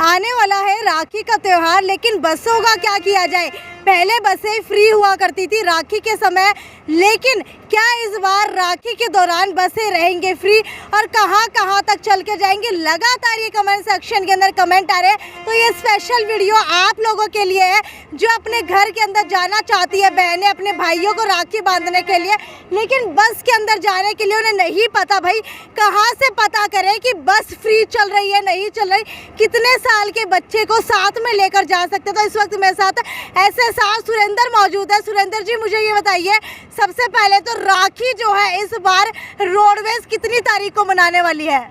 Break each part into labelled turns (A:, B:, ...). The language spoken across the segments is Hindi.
A: आने वाला है राखी का त्यौहार, लेकिन बसों का क्या किया जाए। पहले बसें फ्री हुआ करती थी राखी के समय, लेकिन क्या इस बार राखी के दौरान बसें रहेंगे फ्री और कहां कहां तक चल के जाएंगे। लगातार ये कमेंट सेक्शन के अंदर कमेंट आ रहे हैं, तो ये स्पेशल वीडियो आप लोगों के लिए है जो अपने घर के अंदर जाना चाहती है बहनें अपने भाइयों को राखी बांधने के लिए, लेकिन बस के अंदर जाने के लिए उन्हें नहीं पता। भाई कहाँ से पता करें कि बस फ्री चल रही है नहीं चल रही, कितने साल के बच्चे को साथ में लेकर जा सकते। तो इस वक्त मेरे साथ ऐसे साथ सुरेंद्र मौजूद है। सुरेंद्र जी, मुझे ये बताइए, सबसे पहले तो राखी जो है इस बार रोडवेज कितनी तारीख को मनाने वाली है?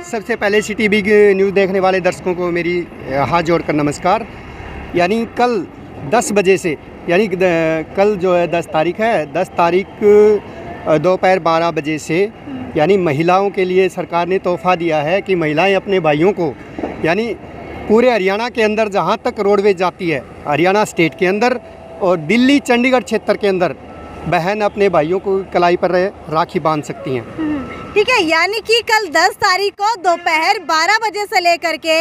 B: सबसे पहले CTV न्यूज़ देखने वाले दर्शकों को मेरी हाथ जोड़कर नमस्कार। यानी कल 10 बजे से, यानी कल जो है 10 तारीख है, 10 तारीख दोपहर 12 बजे से, यानी महिलाओं के लिए सरकार ने तोहफा दिया है कि महिलाएं अपने भाइयों को, यानी पूरे हरियाणा के अंदर जहां तक रोडवेज जाती है, हरियाणा स्टेट के अंदर और दिल्ली चंडीगढ़ क्षेत्र के अंदर, बहन अपने भाइयों को कलाई पर राखी बांध सकती हैं।
A: ठीक है, यानी कि कल 10 तारीख को दोपहर 12 बजे से लेकर के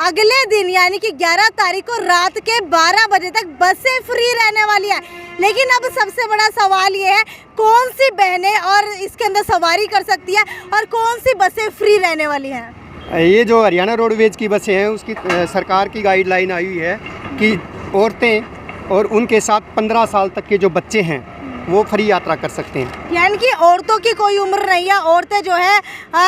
A: अगले दिन यानी कि 11 तारीख को रात के 12 बजे तक बसें फ्री रहने वाली है। लेकिन अब सबसे बड़ा सवाल ये है, कौन सी बहनें और इसके अंदर सवारी कर सकती है और कौन सी बसें फ्री रहने वाली हैं?
B: ये जो हरियाणा रोडवेज की बसें हैं उसकी सरकार की गाइडलाइन आई हुई है कि औरतें और उनके साथ 15 साल तक के जो बच्चे हैं वो फ्री यात्रा कर सकते हैं।
A: यानी कि औरतों की कोई उम्र नहीं है, औरतें जो है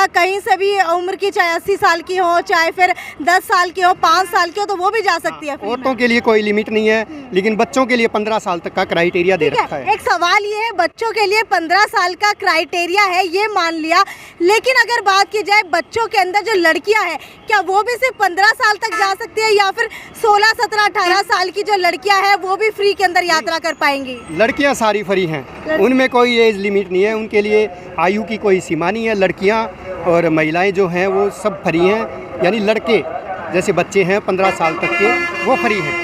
A: कहीं से भी उम्र की, चाहे 80 साल की हो, चाहे फिर 10 साल की हो, 5 साल की हो, तो वो भी जा सकती है।
B: औरतों के लिए कोई लिमिट नहीं है, लेकिन बच्चों के लिए 15 साल तक का क्राइटेरिया दे रखा है।
A: एक सवाल ये है, बच्चों के लिए 15 साल का क्राइटेरिया है, ये मान लिया, लेकिन अगर बात की जाए बच्चों के अंदर जो लड़कियां हैं, क्या वो भी सिर्फ 15 साल तक जा सकती है या फिर 16, 17, 18 साल की जो लड़कियां हैं वो भी फ्री के अंदर यात्रा कर पाएंगी?
B: लड़कियां सारी फ्री हैं, उनमें कोई एज लिमिट नहीं है, उनके लिए आयु की कोई सीमा नहीं है। लड़कियां और महिलाएं जो हैं वो सब फ्री हैं, यानी लड़के जैसे बच्चे हैं 15 साल तक के वो फ्री हैं।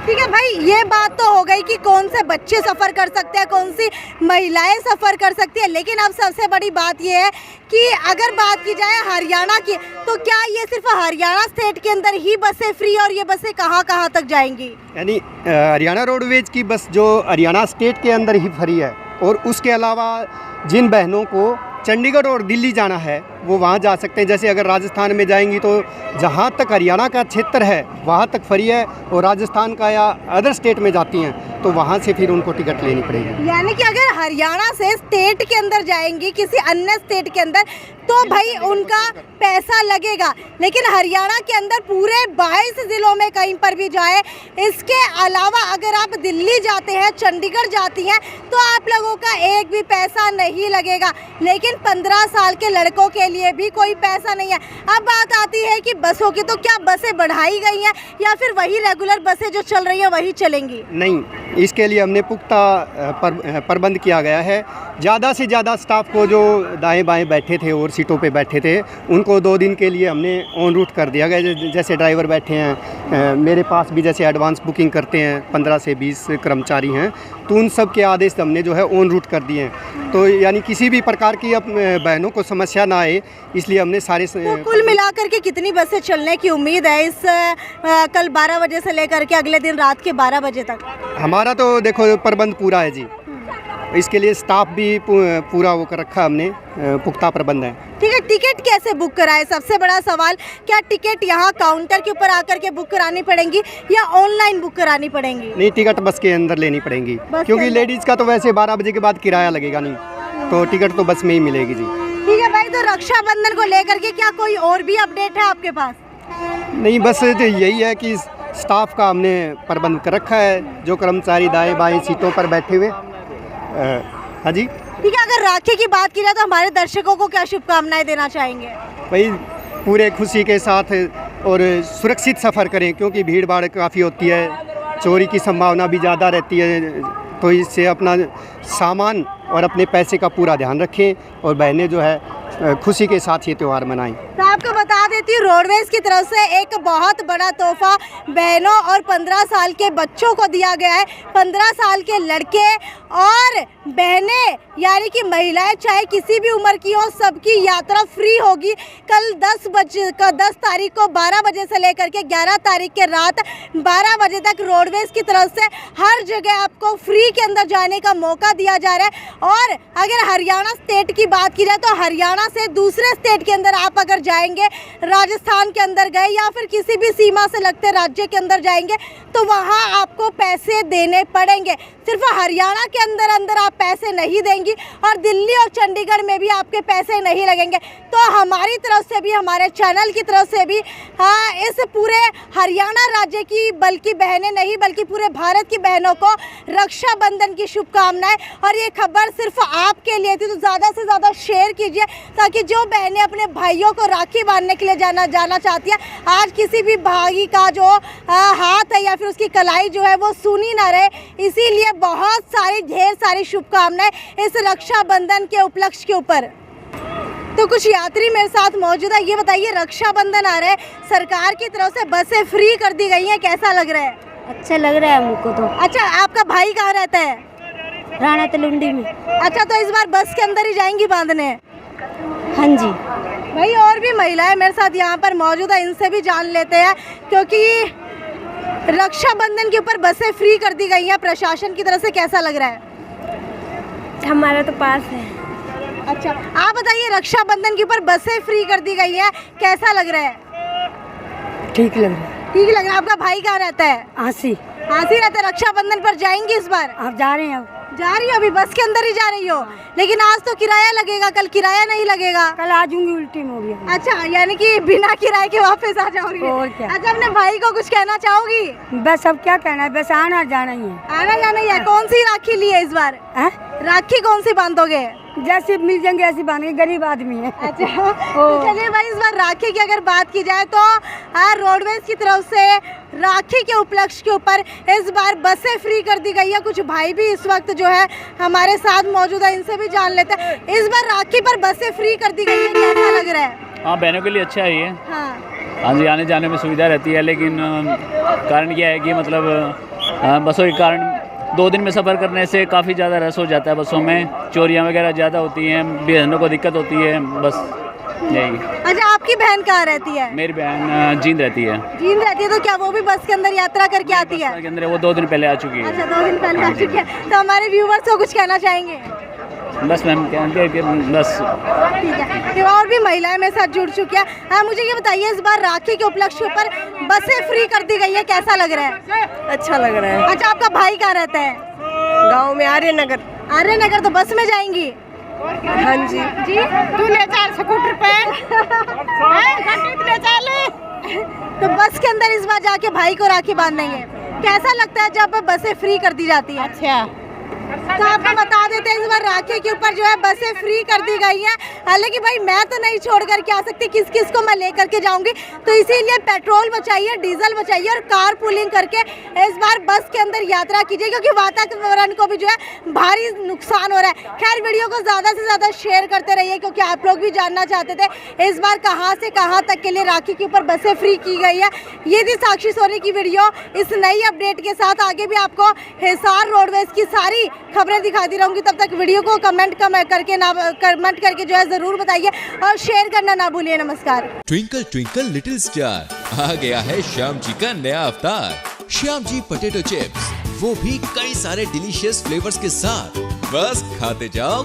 A: ठीक है भाई, ये बात तो हो गई कि कौन से बच्चे सफ़र कर सकते हैं, कौन सी महिलाएं सफ़र कर सकती है, लेकिन अब सबसे बड़ी बात ये है कि अगर बात की जाए हरियाणा की, तो क्या ये सिर्फ हरियाणा स्टेट के अंदर ही बसें फ्री और ये बसें कहाँ कहाँ तक जाएंगी?
B: यानी हरियाणा रोडवेज की बस जो हरियाणा स्टेट के अंदर ही फ्री है, और उसके अलावा जिन बहनों को चंडीगढ़ और दिल्ली जाना है वो वहाँ जा सकते हैं। जैसे अगर राजस्थान में जाएंगी तो जहाँ तक हरियाणा का क्षेत्र है वहाँ तक फ्री है, और राजस्थान का या अदर स्टेट में जाती हैं तो वहाँ से फिर उनको टिकट लेनी पड़ेगी।
A: यानी कि अगर हरियाणा से स्टेट के अंदर जाएंगी किसी अन्य स्टेट के अंदर तो भाई उनका पैसा लगेगा, लेकिन हरियाणा के अंदर पूरे 22 ज़िलों में कहीं पर भी जाए, इसके अलावा अगर आप दिल्ली जाते हैं, चंडीगढ़ जाती हैं, तो आप लोगों का एक भी पैसा नहीं लगेगा। लेकिन 15 साल के लड़कों के लिए भी कोई पैसा नहीं है। अब बात आती है कि बसों की, तो क्या बसें बढ़ाई गई हैं या फिर वही रेगुलर बसें जो चल रही हैं वही चलेंगी?
B: नहीं, इसके लिए हमने पुख्ता प्रबंध किया गया है। ज़्यादा से ज़्यादा स्टाफ को जो दाएं बाएं बैठे थे और सीटों पे बैठे थे उनको 2 दिन के लिए हमने ऑन रूट कर दिया गया। जैसे ड्राइवर बैठे हैं, मेरे पास भी जैसे एडवांस बुकिंग करते हैं 15 से 20 कर्मचारी हैं, तो उन सब के आदेश हमने जो है ऑन रूट कर दिए हैं। तो यानी किसी भी प्रकार की बहनों को समस्या ना आए, इसलिए हमने सारे
A: तो कुल मिलाकर के कितनी बसें चलने की उम्मीद है इस कल 12 बजे से लेकर के अगले दिन रात के 12 बजे तक?
B: हमारा तो देखो प्रबंध पूरा है जी, इसके लिए स्टाफ भी पूरा वो कर रखा हमने, पुख्ता प्रबंध है।
A: ठीक है, टिकट कैसे बुक कराएं? सबसे बड़ा सवाल, क्या टिकट यहाँ काउंटर के ऊपर आकर के बुक करानी पड़ेंगी या ऑनलाइन बुक करानी पड़ेंगी?
B: नहीं, टिकट बस के अंदर लेनी पड़ेंगी, क्योंकि लेडीज़ का तो वैसे 12 बजे के बाद किराया लगेगा नहीं, तो टिकट तो बस में ही मिलेगी जी।
A: ठीक है भाई, तो रक्षाबंधन को लेकर के क्या कोई और भी अपडेट है आपके पास?
B: नहीं, बस यही है कि स्टाफ का हमने प्रबंध कर रखा है, जो कर्मचारी दाएं बाएं सीटों पर बैठे हुए। हाँ जी।
A: ठीक है, अगर राखी की बात की जाए तो हमारे दर्शकों को क्या शुभकामनाएं देना चाहेंगे?
B: भाई पूरे खुशी के साथ और सुरक्षित सफ़र करें, क्योंकि भीड़ भाड़ काफ़ी होती है, चोरी की संभावना भी ज़्यादा रहती है, तो इससे अपना सामान और अपने पैसे का पूरा ध्यान रखें। और बहनें जो है खुशी के साथ ये त्यौहार मनाएं।
A: तो आपको बता देती हूँ रोडवेज की तरफ से एक बहुत बड़ा तोहफा बहनों और 15 साल के बच्चों को दिया गया है। 15 साल के लड़के और बहनें यानी कि महिलाएं चाहे किसी भी उम्र की हो, सबकी यात्रा फ्री होगी। कल 10 तारीख को 12 बजे से लेकर के 11 तारीख के रात 12 बजे तक रोडवेज की तरफ से हर जगह आपको फ्री के अंदर जाने का मौका दिया जा रहा है। और अगर हरियाणा स्टेट की बात की जाए तो हरियाणा से दूसरे स्टेट के अंदर आप अगर जाएंगे, राजस्थान के अंदर गए या फिर किसी भी सीमा से लगते राज्य के अंदर जाएंगे तो वहाँ आपको पैसे देने पड़ेंगे। सिर्फ हरियाणा के अंदर आप पैसे नहीं देंगी और दिल्ली और चंडीगढ़ में भी आपके पैसे नहीं लगेंगे। तो हमारी तरफ से भी, हमारे चैनल की तरफ से भी इस पूरे हरियाणा राज्य की बल्कि बहनें नहीं बल्कि पूरे भारत की बहनों को रक्षाबंधन की शुभकामनाएं। और ये खबर सिर्फ आपके लिए थी, तो ज़्यादा से ज़्यादा शेयर कीजिए ताकि जो बहनें अपने भाइयों को राखी बांधने के लिए जाना चाहती है, आज किसी भी भाई का जो हाथ है या फिर उसकी कलाई जो है वो सूनी ना रहे। इसीलिए बहुत सारी ढेर सारी शुभकामनाएं इस रक्षाबंधन के उपलक्ष्य के ऊपर। तो कुछ यात्री मेरे साथ मौजूद है। ये बताइए, रक्षाबंधन आ रहा है, सरकार की तरफ से बसें फ्री कर दी गई हैं, कैसा लग रहा है?
C: अच्छा लग रहा है हमको तो।
A: अच्छा, आपका भाई कहाँ रहता है?
C: राणा तलुंडी में।
A: अच्छा, तो इस बार बस के अंदर ही जाएंगी बांधने?
C: हाँ जी।
A: भाई और भी महिलाएं मेरे साथ यहाँ पर मौजूद है, इनसे भी जान लेते हैं क्योंकि रक्षाबंधन के ऊपर बसें फ्री कर दी गई हैं प्रशासन की तरफ से, कैसा लग रहा है?
C: हमारा तो पास है।
A: अच्छा, आप बताइए, रक्षाबंधन के ऊपर बसें फ्री कर दी गई है, कैसा लग रहा है?
C: ठीक लग रहा है।
A: ठीक लग रहा है। आपका भाई कहाँ रहता है?
C: आसी।
A: आसी रहता है। रक्षाबंधन पर जाएंगे इस बार?
C: आप जा रहे हैं? अब
A: जा रही हो? अभी बस के अंदर ही जा रही हो? लेकिन आज तो किराया लगेगा, कल किराया नहीं लगेगा।
C: कल आ जाऊंगी, उल्टी में हो गया।
A: अच्छा, यानी कि बिना किराए के वापस आ जाओगी?
C: और क्या।
A: अच्छा, अपने भाई को कुछ कहना चाहोगी?
C: बस अब क्या कहना है, बस आना जाना ही है।
A: आना जाना ही है। कौन सी राखी ली है इस बार? राखी कौन सी बांधोगे?
C: जैसे मिल जाएंगे ऐसी बांधेंगे, गरीब आदमी है।
A: अच्छा, तो चलिए भाई, इस बार राखी की अगर बात की जाए तो रोडवेज की तरफ से राखी के उपलक्ष्य के ऊपर इस बार बसें फ्री कर दी गई है। कुछ भाई भी इस वक्त जो है हमारे साथ मौजूद है, इनसे भी जान लेते हैं। इस बार राखी पर बसें फ्री कर दी गई है, कैसा लग रहा है?
D: हाँ, बहनों के लिए अच्छा है ये।
A: हाँ
D: जी, आने जाने में सुविधा रहती है, लेकिन कारण क्या है कि मतलब बसों के कारण 2 दिन में सफ़र करने से काफ़ी ज़्यादा रस हो जाता है बसों में, चोरियां वगैरह ज़्यादा होती हैं, बहनों को दिक्कत होती है, बस यही।
A: अच्छा, आपकी बहन कहाँ रहती है?
D: मेरी बहन जींद रहती है।
A: जींद रहती है, तो क्या वो भी बस के अंदर यात्रा करके आती है?
D: बस के अंदर वो 2 दिन पहले आ चुकी है।
A: अच्छा, 2 दिन पहले आ चुकी है। तो हमारे व्यूवर्स को कुछ कहना चाहेंगे?
D: बस मैम कहते कि बस
A: ठीक है। तो और भी महिलाएं मेरे साथ जुड़ चुकी है। हाँ, मुझे ये बताइए, इस बार राखी के उपलक्ष्य पर बसें फ्री कर दी गई है, कैसा लग रहा है?
C: अच्छा लग रहा है।
A: अच्छा, आपका भाई कहाँ रहता है?
C: गाँव में आर्यनगर।
A: आर्यनगर। तो बस में जाएंगी?
C: हाँ जी।
A: जी, तू ले चल स्कूटर पे। ले चल। तो बस के अंदर इस बार जाके भाई को राखी बांधेंगे, कैसा लगता है जब बसें फ्री कर दी जाती है? अच्छा, तो आपको बता देते हैं, इस बार राखी के ऊपर जो है बसें फ्री कर दी गई हैं। हालांकि भाई मैं तो नहीं छोड़ कर के आ सकती, किस किस को मैं लेकर के जाऊंगी, तो इसीलिए पेट्रोल बचाइए, डीजल बचाइए और कार पूलिंग करके इस बार बस के अंदर यात्रा कीजिए, क्योंकि वातावरण को भी जो है भारी नुकसान हो रहा है। खैर, वीडियो को ज़्यादा से ज़्यादा शेयर करते रहिए, क्योंकि आप लोग भी जानना चाहते थे इस बार कहाँ से कहाँ तक के लिए राखी के ऊपर बसें फ्री की गई है। ये थी साक्षी सोनी की वीडियो। इस नई अपडेट के साथ आगे भी आपको हिसार रोडवेज की सारी खबरें दिखाती रहूंगी। तब तक वीडियो को कमेंट करके जो है जरूर बताइए और शेयर करना ना भूलिए। नमस्कार।
E: ट्विंकल ट्विंकल लिटिल स्टार, आ गया है श्याम जी का नया अवतार। श्याम जी पोटैटो चिप्स, वो भी कई सारे डिलीशियस फ्लेवर्स के साथ। बस खाते जाओ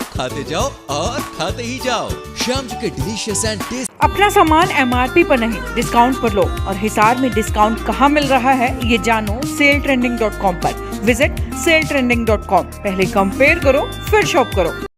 E: और खाते ही जाओ। श्याम जी के डिलीशियस एंड टेस्ट।
F: अपना सामान MRP पर नहीं, डिस्काउंट पर लो। और हिसार में डिस्काउंट कहाँ मिल रहा है ये जानो SaleTrending.com पर। Visit SaleTrending.com। पहले कंपेयर करो, फिर शॉप करो।